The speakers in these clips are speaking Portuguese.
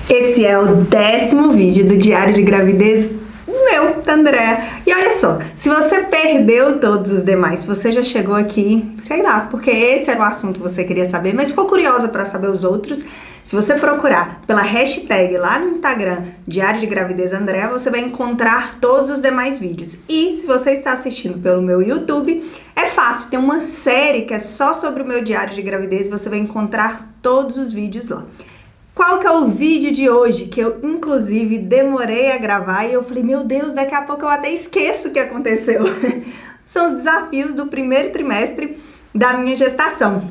Esse é o 10º vídeo do Diário de Gravidez meu, da Andréa. E olha só, se você perdeu todos os demais, se você já chegou aqui, sei lá, porque esse era o assunto que você queria saber, mas ficou curiosa para saber os outros, se você procurar pela hashtag lá no Instagram, Diário de Gravidez Andréa, você vai encontrar todos os demais vídeos. E se você está assistindo pelo meu YouTube, é fácil, tem uma série que é só sobre o meu Diário de Gravidez, você vai encontrar todos os vídeos lá. Qual que é o vídeo de hoje, que eu inclusive demorei a gravar e eu falei, meu Deus, daqui a pouco eu até esqueço o que aconteceu. São os desafios do primeiro trimestre da minha gestação.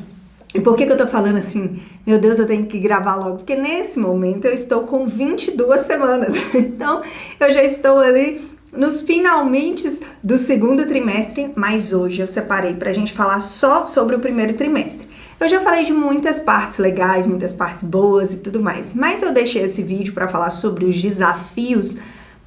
E por que eu tô falando assim, meu Deus, eu tenho que gravar logo? Porque nesse momento eu estou com 22 semanas, então eu já estou ali nos finalmente do segundo trimestre, mas hoje eu separei pra gente falar só sobre o primeiro trimestre. Eu já falei de muitas partes legais, muitas partes boas e tudo mais, mas eu deixei esse vídeo para falar sobre os desafios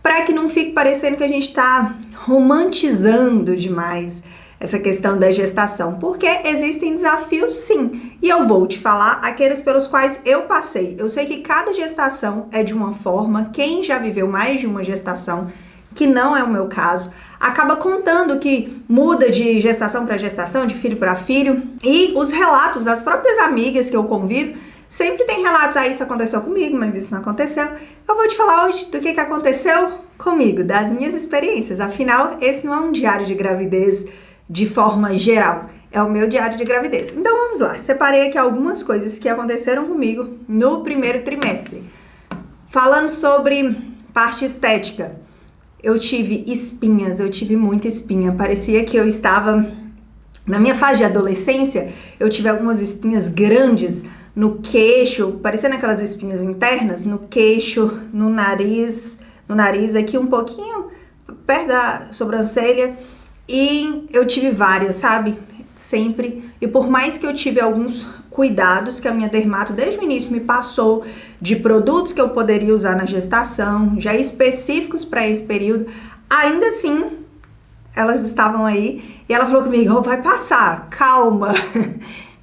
para que não fique parecendo que a gente está romantizando demais essa questão da gestação, porque existem desafios sim, e eu vou te falar aqueles pelos quais eu passei. Eu sei que cada gestação é de uma forma, quem já viveu mais de uma gestação, que não é o meu caso, acaba contando que muda de gestação para gestação, de filho para filho, e os relatos das próprias amigas que eu convivo, sempre tem relatos, isso aconteceu comigo, mas isso não aconteceu. Eu vou te falar hoje do que aconteceu comigo, das minhas experiências, afinal, esse não é um diário de gravidez de forma geral, é o meu diário de gravidez. Então vamos lá, separei aqui algumas coisas que aconteceram comigo no primeiro trimestre. Falando sobre parte estética, eu tive espinhas, eu tive muita espinha, parecia que eu estava, na minha fase de adolescência, eu tive algumas espinhas grandes no queixo, parecendo aquelas espinhas internas, no queixo, no nariz aqui um pouquinho, perto da sobrancelha, e eu tive várias, sabe? Sempre, e por mais que eu tive alguns cuidados que a minha dermato desde o início me passou de produtos que eu poderia usar na gestação, já específicos para esse período, ainda assim elas estavam aí e ela falou comigo, vai passar, calma,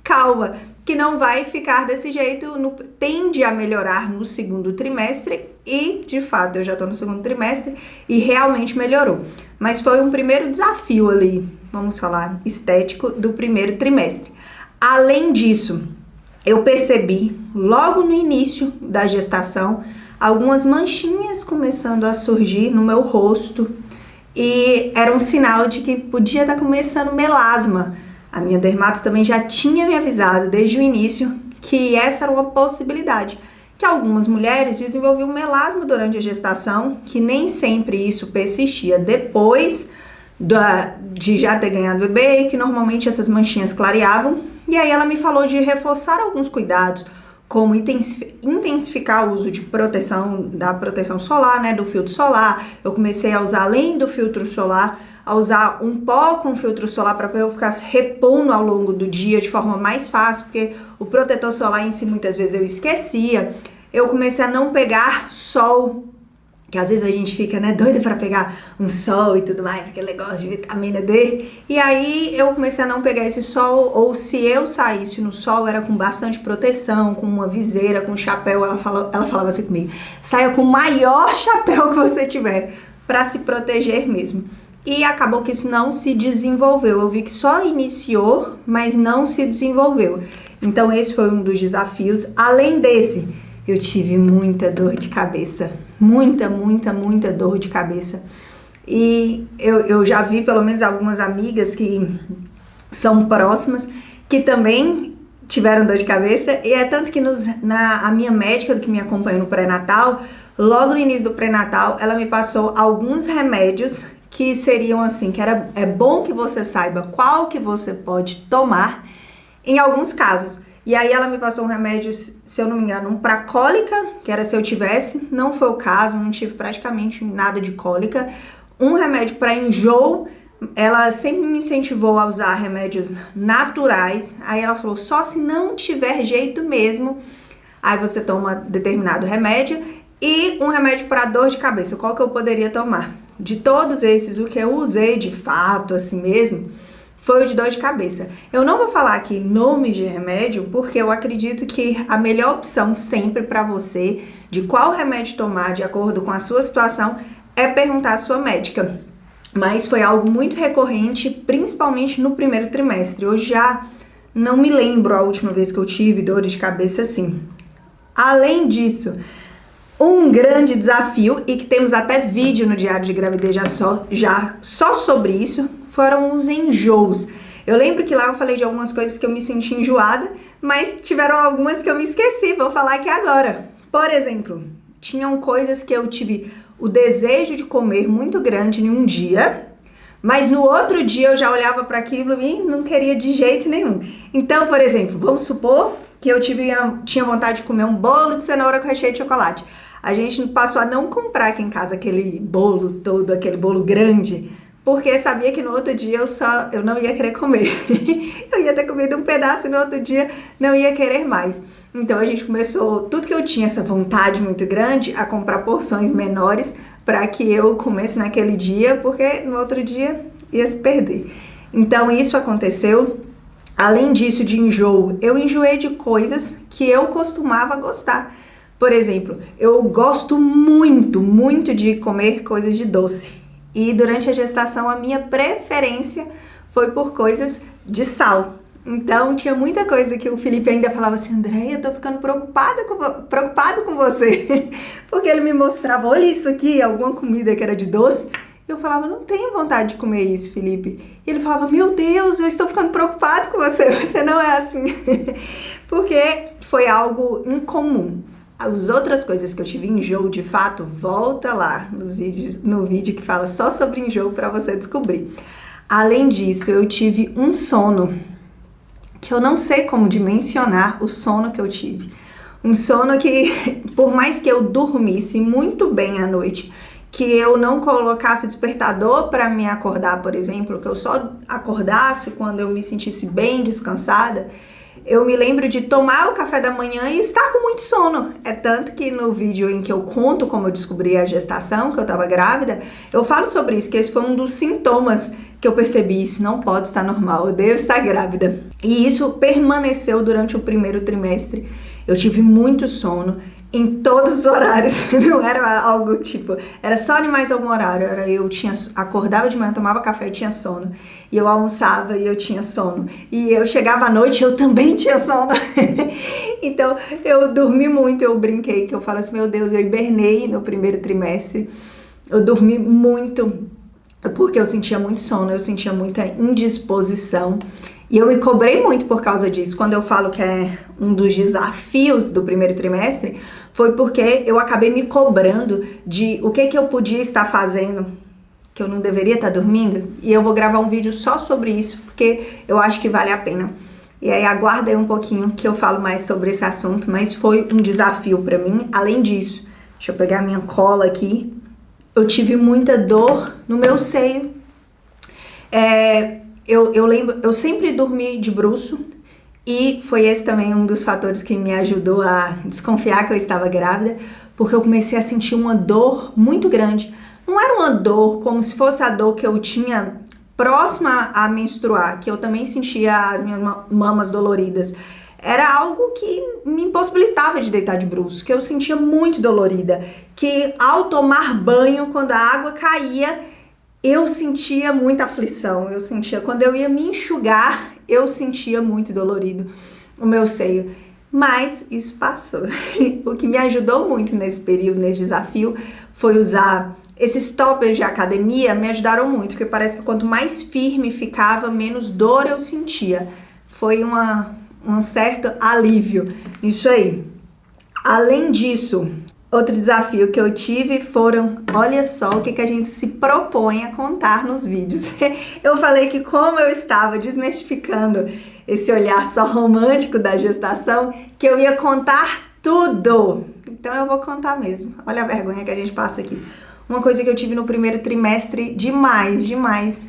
calma, que não vai ficar desse jeito, tende a melhorar no segundo trimestre e de fato eu já tô no segundo trimestre e realmente melhorou, mas foi um primeiro desafio ali, vamos falar, estético do primeiro trimestre. Além disso, eu percebi logo no início da gestação algumas manchinhas começando a surgir no meu rosto e era um sinal de que podia estar começando melasma. A minha dermato também já tinha me avisado desde o início que essa era uma possibilidade, que algumas mulheres desenvolviam melasma durante a gestação, que nem sempre isso persistia depois de já ter ganhado bebê e que normalmente essas manchinhas clareavam. E aí ela me falou de reforçar alguns cuidados, como intensificar o uso de da proteção solar, né, do filtro solar. Eu comecei a usar, além do filtro solar, a usar um pó com filtro solar para eu ficar repondo ao longo do dia de forma mais fácil, porque o protetor solar em si muitas vezes eu esquecia. Eu comecei a não pegar sol, que às vezes a gente fica, né, doida para pegar um sol e tudo mais, aquele negócio de vitamina D. E aí eu comecei a não pegar esse sol, ou se eu saísse no sol, era com bastante proteção, com uma viseira, com chapéu. Ela falava assim comigo, saia com o maior chapéu que você tiver, para se proteger mesmo. E acabou que isso não se desenvolveu. Eu vi que só iniciou, mas não se desenvolveu. Então esse foi um dos desafios. Além desse, eu tive muita dor de cabeça. Muita dor de cabeça. E eu já vi pelo menos algumas amigas que são próximas que também tiveram dor de cabeça. E é tanto que a minha médica que me acompanhou no pré-natal, logo no início do pré-natal, ela me passou alguns remédios que seriam assim, que é bom que você saiba qual que você pode tomar em alguns casos. E aí ela me passou um remédio, se eu não me engano, para cólica, que era se eu tivesse, não foi o caso, não tive praticamente nada de cólica. Um remédio para enjoo, ela sempre me incentivou a usar remédios naturais. Aí ela falou, só se não tiver jeito mesmo, aí você toma determinado remédio. E um remédio para dor de cabeça, qual que eu poderia tomar? De todos esses, o que eu usei de fato, assim mesmo, foi o de dor de cabeça. Eu não vou falar aqui nomes de remédio, porque eu acredito que a melhor opção sempre para você, de qual remédio tomar de acordo com a sua situação, é perguntar à sua médica. Mas foi algo muito recorrente, principalmente no primeiro trimestre. Eu já não me lembro a última vez que eu tive dores de cabeça assim. Além disso, um grande desafio, e que temos até vídeo no Diário de Gravidez já só sobre isso, foram os enjoos. Eu lembro que lá eu falei de algumas coisas que eu me senti enjoada, mas tiveram algumas que eu me esqueci, vou falar aqui agora. Por exemplo, tinham coisas que eu tive o desejo de comer muito grande em um dia, mas no outro dia eu já olhava para aquilo e não queria de jeito nenhum. Então, por exemplo, vamos supor que eu tinha vontade de comer um bolo de cenoura com recheio de chocolate. A gente passou a não comprar aqui em casa aquele bolo todo, aquele bolo grande, porque sabia que no outro dia eu não ia querer comer. Eu ia ter comido um pedaço e no outro dia não ia querer mais. Então a gente começou, tudo que eu tinha essa vontade muito grande, a comprar porções menores para que eu comesse naquele dia, porque no outro dia ia se perder. Então isso aconteceu. Além disso de enjoo, eu enjoei de coisas que eu costumava gostar. Por exemplo, eu gosto muito, muito de comer coisas de doce. E durante a gestação, a minha preferência foi por coisas de sal. Então, tinha muita coisa que o Felipe ainda falava assim, Andréia, eu tô ficando preocupado com você. Porque ele me mostrava, olha isso aqui, alguma comida que era de doce. Eu falava, não tenho vontade de comer isso, Felipe. E ele falava, meu Deus, eu estou ficando preocupado com você, você não é assim. Porque foi algo incomum. As outras coisas que eu tive enjoo, de fato, volta lá no vídeo que fala só sobre enjoo para você descobrir. Além disso, eu tive um sono, que eu não sei como dimensionar o sono que eu tive. Um sono que, por mais que eu dormisse muito bem à noite, que eu não colocasse despertador para me acordar, por exemplo, que eu só acordasse quando eu me sentisse bem descansada, eu me lembro de tomar o café da manhã e estar com muito sono. É tanto que no vídeo em que eu conto como eu descobri a gestação, que eu estava grávida, eu falo sobre isso, que esse foi um dos sintomas que eu percebi. Isso não pode estar normal, eu devo estar grávida. E isso permaneceu durante o primeiro trimestre. Eu tive muito sono em todos os horários, não era algo tipo, era só em mais algum horário, acordava de manhã, tomava café e tinha sono, e eu almoçava e eu tinha sono, e eu chegava à noite e eu também tinha sono. Então eu dormi muito, eu brinquei, que eu falo assim, meu Deus, eu hibernei no primeiro trimestre, eu dormi muito, porque eu sentia muito sono, eu sentia muita indisposição, e eu me cobrei muito por causa disso. Quando eu falo que é um dos desafios do primeiro trimestre, foi porque eu acabei me cobrando de o que eu podia estar fazendo, que eu não deveria estar dormindo. E eu vou gravar um vídeo só sobre isso, porque eu acho que vale a pena. E aí aguarda aí um pouquinho que eu falo mais sobre esse assunto, mas foi um desafio pra mim. Além disso, deixa eu pegar minha cola aqui, eu tive muita dor no meu seio. Eu lembro, eu sempre dormi de bruço e foi esse também um dos fatores que me ajudou a desconfiar que eu estava grávida, porque eu comecei a sentir uma dor muito grande. Não era uma dor como se fosse a dor que eu tinha próxima a menstruar, que eu também sentia as minhas mamas doloridas. Era algo que me impossibilitava de deitar de bruço, que eu sentia muito dolorida, que ao tomar banho, quando a água caía, eu sentia muita aflição, quando eu ia me enxugar, eu sentia muito dolorido o meu seio. Mas isso passou. O que me ajudou muito nesse período, nesse desafio, foi usar esses toppers de academia, me ajudaram muito, porque parece que quanto mais firme ficava, menos dor eu sentia. Foi um certo alívio nisso aí. Além disso, outro desafio que eu tive foram, olha só o que a gente se propõe a contar nos vídeos. Eu falei que como eu estava desmistificando esse olhar só romântico da gestação, que eu ia contar tudo. Então eu vou contar mesmo. Olha a vergonha que a gente passa aqui. Uma coisa que eu tive no primeiro trimestre demais,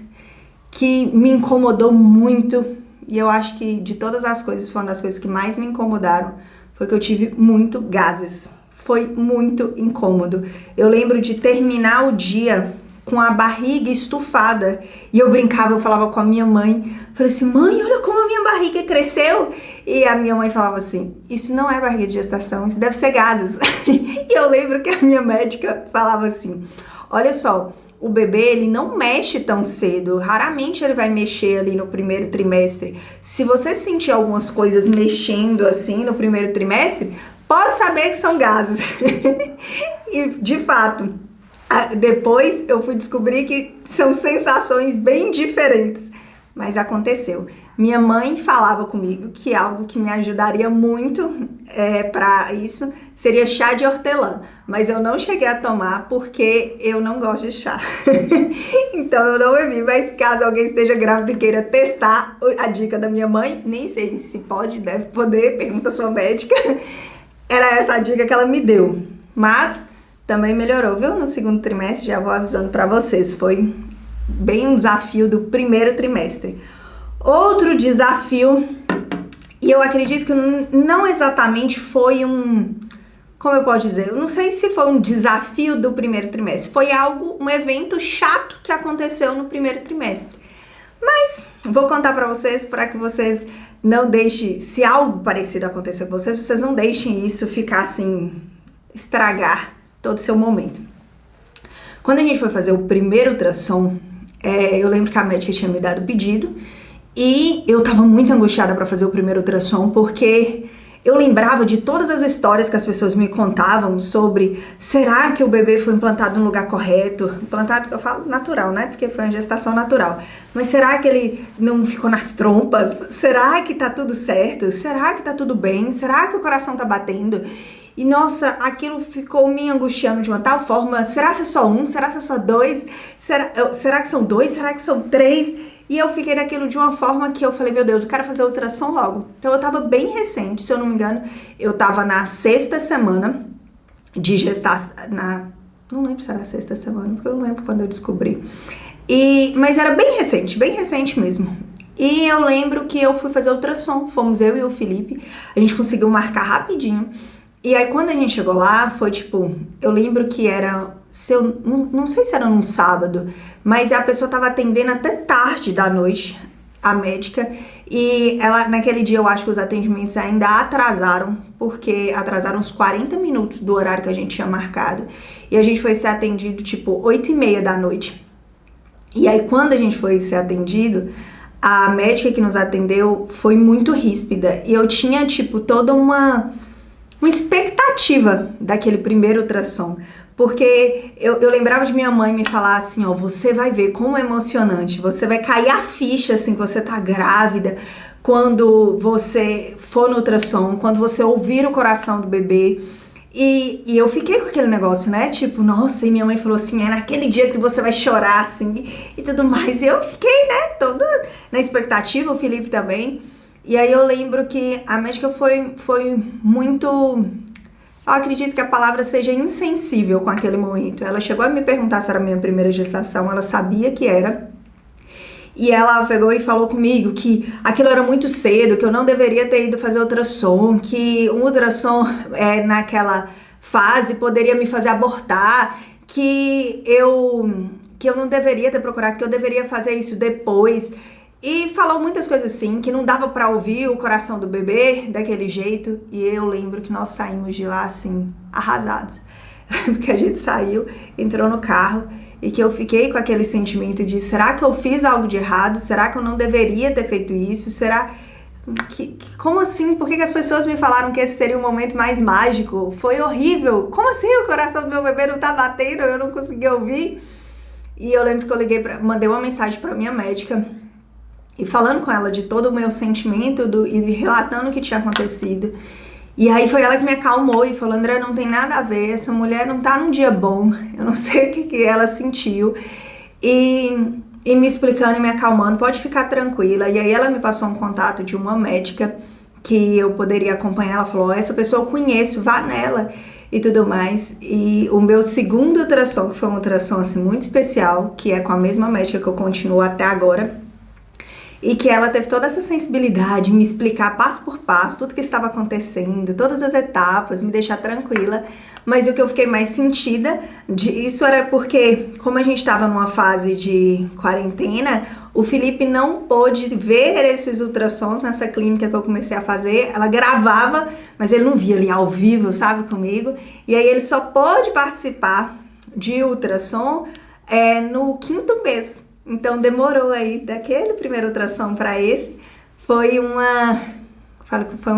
que me incomodou muito, e eu acho que de todas as coisas, foi uma das coisas que mais me incomodaram, foi que eu tive muito gases. Foi muito incômodo. Eu lembro de terminar o dia com a barriga estufada. E eu brincava, eu falava com a minha mãe, falei assim, mãe, olha como a minha barriga cresceu. E a minha mãe falava assim, isso não é barriga de gestação, isso deve ser gases. E eu lembro que a minha médica falava assim, olha só, o bebê, ele não mexe tão cedo, raramente ele vai mexer ali no primeiro trimestre. Se você sentir algumas coisas mexendo assim no primeiro trimestre, pode saber que são gases. E, de fato, depois eu fui descobrir que são sensações bem diferentes, mas aconteceu. Minha mãe falava comigo que algo que me ajudaria muito para isso seria chá de hortelã, mas eu não cheguei a tomar porque eu não gosto de chá. Então eu não bebi, mas caso alguém esteja grávida e queira testar a dica da minha mãe, nem sei se pode, deve poder, pergunta a sua médica, era essa a dica que ela me deu. Mas também melhorou, viu? No segundo trimestre, já vou avisando para vocês, foi bem um desafio do primeiro trimestre. Outro desafio, e eu acredito que não exatamente foi como eu posso dizer, eu não sei se foi um desafio do primeiro trimestre, foi um evento chato que aconteceu no primeiro trimestre. Mas vou contar pra vocês, para que vocês não deixem, se algo parecido acontecer com vocês não deixem isso ficar assim, estragar todo o seu momento. Quando a gente foi fazer o primeiro ultrassom, eu lembro que a médica tinha me dado o pedido, e eu tava muito angustiada para fazer o primeiro ultrassom, porque eu lembrava de todas as histórias que as pessoas me contavam sobre será que o bebê foi implantado no lugar correto? Implantado que eu falo natural, né? Porque foi uma gestação natural. Mas será que ele não ficou nas trompas? Será que tá tudo certo? Será que tá tudo bem? Será que o coração tá batendo? E nossa, aquilo ficou me angustiando de uma tal forma. Será que é só um? Será que é só dois? Será que são dois? Será que são três? E eu fiquei daquilo de uma forma que eu falei, meu Deus, eu quero fazer ultrassom logo. Então eu tava bem recente, se eu não me engano, eu tava na 6ª semana de gestação, não lembro se era a 6ª semana, porque eu não lembro quando eu descobri. Mas era bem recente mesmo. E eu lembro que eu fui fazer ultrassom, fomos eu e o Felipe, a gente conseguiu marcar rapidinho. E aí quando a gente chegou lá, foi tipo, eu lembro que era, não sei se era num sábado, mas a pessoa tava atendendo até tarde da noite, a médica, e ela, naquele dia eu acho que os atendimentos ainda atrasaram, porque atrasaram uns 40 minutos do horário que a gente tinha marcado, e a gente foi ser atendido tipo 8h30 da noite. E aí quando a gente foi ser atendido, a médica que nos atendeu foi muito ríspida, e eu tinha tipo toda uma expectativa daquele primeiro ultrassom, porque eu lembrava de minha mãe me falar assim, ó, você vai ver como é emocionante, você vai cair a ficha assim que você tá grávida, quando você for no ultrassom, quando você ouvir o coração do bebê. E eu fiquei com aquele negócio, né, tipo, nossa, e minha mãe falou assim, é naquele dia que você vai chorar assim, e tudo mais, e eu fiquei, né, toda na expectativa, o Felipe também. E aí eu lembro que a médica foi muito, eu acredito que a palavra seja insensível com aquele momento. Ela chegou a me perguntar se era a minha primeira gestação, ela sabia que era. E ela pegou e falou comigo que aquilo era muito cedo, que eu não deveria ter ido fazer ultrassom, que um ultrassom naquela fase poderia me fazer abortar, que eu não deveria ter procurado, que eu deveria fazer isso depois. E falou muitas coisas assim, que não dava pra ouvir o coração do bebê daquele jeito. E eu lembro que nós saímos de lá, assim, arrasados. Porque a gente saiu, entrou no carro e que eu fiquei com aquele sentimento de será que eu fiz algo de errado? Será que eu não deveria ter feito isso? Será que como assim? Por que as pessoas me falaram que esse seria o momento mais mágico? Foi horrível. Como assim o coração do meu bebê não tá batendo? Eu não consegui ouvir. E eu lembro que eu mandei uma mensagem pra minha médica, e falando com ela de todo o meu sentimento e relatando o que tinha acontecido. E aí foi ela que me acalmou e falou, André, não tem nada a ver, essa mulher não tá num dia bom, eu não sei o que ela sentiu. E me explicando e me acalmando, pode ficar tranquila. E aí ela me passou um contato de uma médica que eu poderia acompanhar. Ela falou, essa pessoa eu conheço, vá nela e tudo mais. E o meu segundo ultrassom, que foi um ultrassom assim, muito especial, que é com a mesma médica que eu continuo até agora, E que ela teve toda essa sensibilidade em me explicar passo por passo tudo que estava acontecendo, todas as etapas, me deixar tranquila. Mas o que eu fiquei mais sentida disso era porque, como a gente estava numa fase de quarentena, o Felipe não pôde ver esses ultrassons nessa clínica que eu comecei a fazer. Ela gravava, mas ele não via ali ao vivo, sabe, comigo. E aí ele só pôde participar de ultrassom no 5º mês. Então demorou aí, daquele primeiro ultrassom para esse, foi uma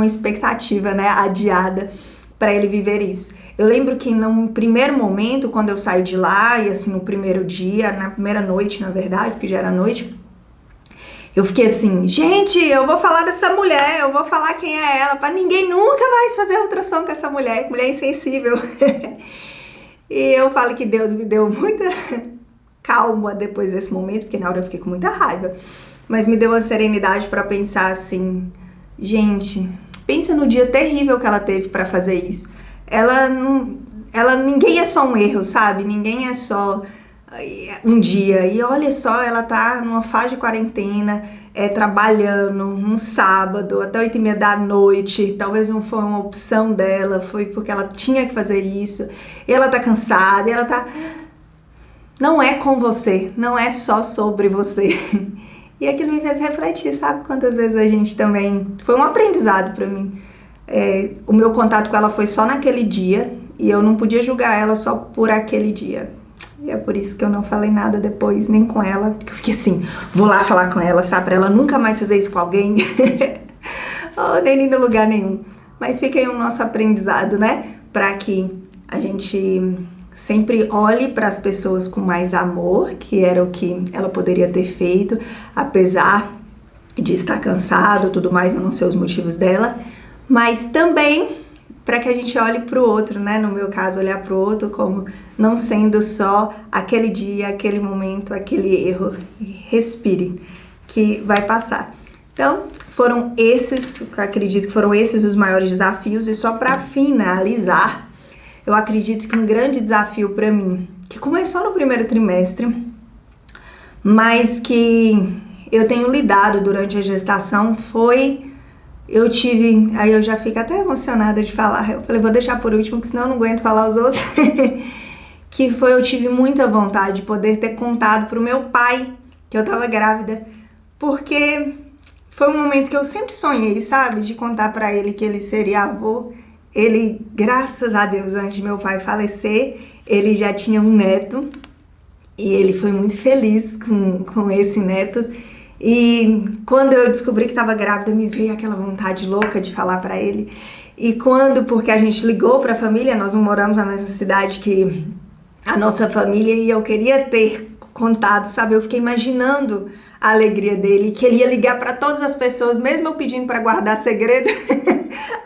expectativa, né, adiada para ele viver isso. Eu lembro que no primeiro momento, quando eu saí de lá, e assim, no primeiro dia, na primeira noite, na verdade, porque já era noite, eu fiquei assim, gente, eu vou falar dessa mulher, eu vou falar quem é ela, para ninguém nunca mais fazer ultrassom com essa mulher insensível. E eu falo que Deus me deu muita calma depois desse momento, porque na hora eu fiquei com muita raiva, mas me deu a serenidade para pensar assim, gente, pensa no dia terrível que ela teve para fazer isso. Ninguém é só um erro, sabe? Ninguém é só um dia. E olha só, ela tá numa fase de quarentena, trabalhando um sábado até 8h30 da noite. Talvez não foi uma opção dela, foi porque ela tinha que fazer isso. E ela tá cansada, e ela tá... Não é com você, não é só sobre você. E aquilo me fez refletir, sabe? Quantas vezes a gente também... Foi um aprendizado pra mim. O meu contato com ela foi só naquele dia e eu não podia julgar ela só por aquele dia. E é por isso que eu não falei nada depois, nem com ela, porque eu fiquei assim, vou lá falar com ela, sabe? Pra ela nunca mais fazer isso com alguém. Oh, nem no lugar nenhum. Mas fica aí o nosso aprendizado, né? Pra que a gente sempre olhe para as pessoas com mais amor, que era o que ela poderia ter feito, apesar de estar cansado, tudo mais, eu não sei os motivos dela, mas também para que a gente olhe para o outro, né? No meu caso, olhar para o outro como não sendo só aquele dia, aquele momento, aquele erro. Respire, que vai passar. Então, foram esses, eu acredito que foram esses os maiores desafios. E só para finalizar, eu acredito que um grande desafio para mim, que começou no primeiro trimestre, mas que eu tenho lidado durante a gestação, aí eu já fico até emocionada de falar, eu falei, vou deixar por último, porque senão eu não aguento falar os outros, eu tive muita vontade de poder ter contado pro meu pai que eu tava grávida, porque foi um momento que eu sempre sonhei, sabe, de contar pra ele que ele seria avô. Ele, graças a Deus, antes de meu pai falecer, ele já tinha um neto, e ele foi muito feliz com esse neto. E quando eu descobri que estava grávida, me veio aquela vontade louca de falar para ele. E porque a gente ligou para a família, nós não moramos na mesma cidade que a nossa família, e eu queria ter contado, sabe? Eu fiquei imaginando a alegria dele, que ele ia ligar para todas as pessoas, mesmo eu pedindo para guardar segredo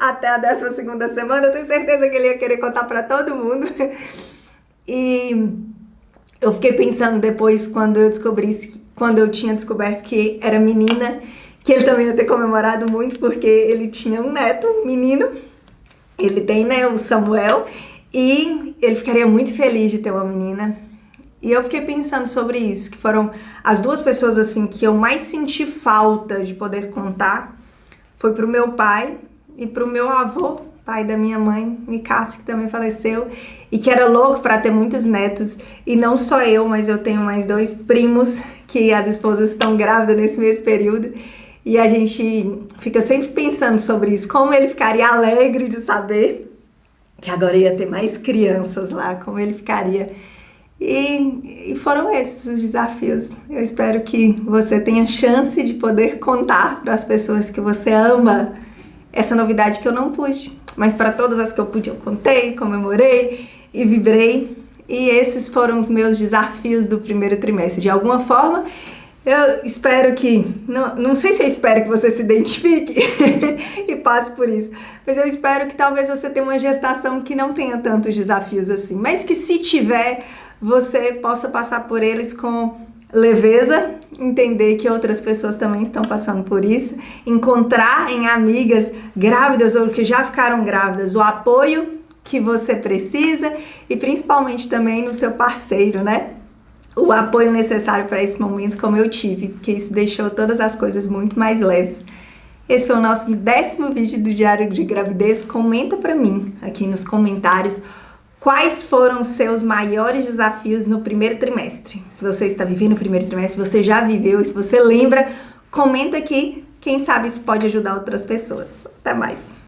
até a 12ª semana, eu tenho certeza que ele ia querer contar para todo mundo. E eu fiquei pensando depois, quando eu tinha descoberto que era menina, que ele também ia ter comemorado muito, porque ele tinha um neto, um menino, ele tem, né, o Samuel, e ele ficaria muito feliz de ter uma menina. E eu fiquei pensando sobre isso, que foram as duas pessoas assim que eu mais senti falta de poder contar, foi pro meu pai e pro meu avô, pai da minha mãe, Nicásio, que também faleceu, e que era louco para ter muitos netos, e não só eu, mas eu tenho mais 2 primos, que as esposas estão grávidas nesse mesmo período, e a gente fica sempre pensando sobre isso, como ele ficaria alegre de saber que agora ia ter mais crianças lá, como ele ficaria. E foram esses os desafios. Eu espero que você tenha chance de poder contar para as pessoas que você ama essa novidade que eu não pude, mas para todas as que eu pude, eu contei, comemorei e vibrei. E esses foram os meus desafios do primeiro trimestre. De alguma forma, eu espero que... Não sei se eu espero que você se identifique e passe por isso, mas eu espero que talvez você tenha uma gestação que não tenha tantos desafios assim, mas que se tiver, você possa passar por eles com leveza, entender que outras pessoas também estão passando por isso, encontrar em amigas grávidas ou que já ficaram grávidas o apoio que você precisa, e principalmente também no seu parceiro, né? o apoio necessário para esse momento como eu tive, porque isso deixou todas as coisas muito mais leves. Esse foi o nosso 10º vídeo do Diário de Gravidez. Comenta para mim aqui nos comentários quais foram os seus maiores desafios no primeiro trimestre. Se você está vivendo o primeiro trimestre, se você já viveu, se você lembra, comenta aqui. Quem sabe isso pode ajudar outras pessoas. Até mais!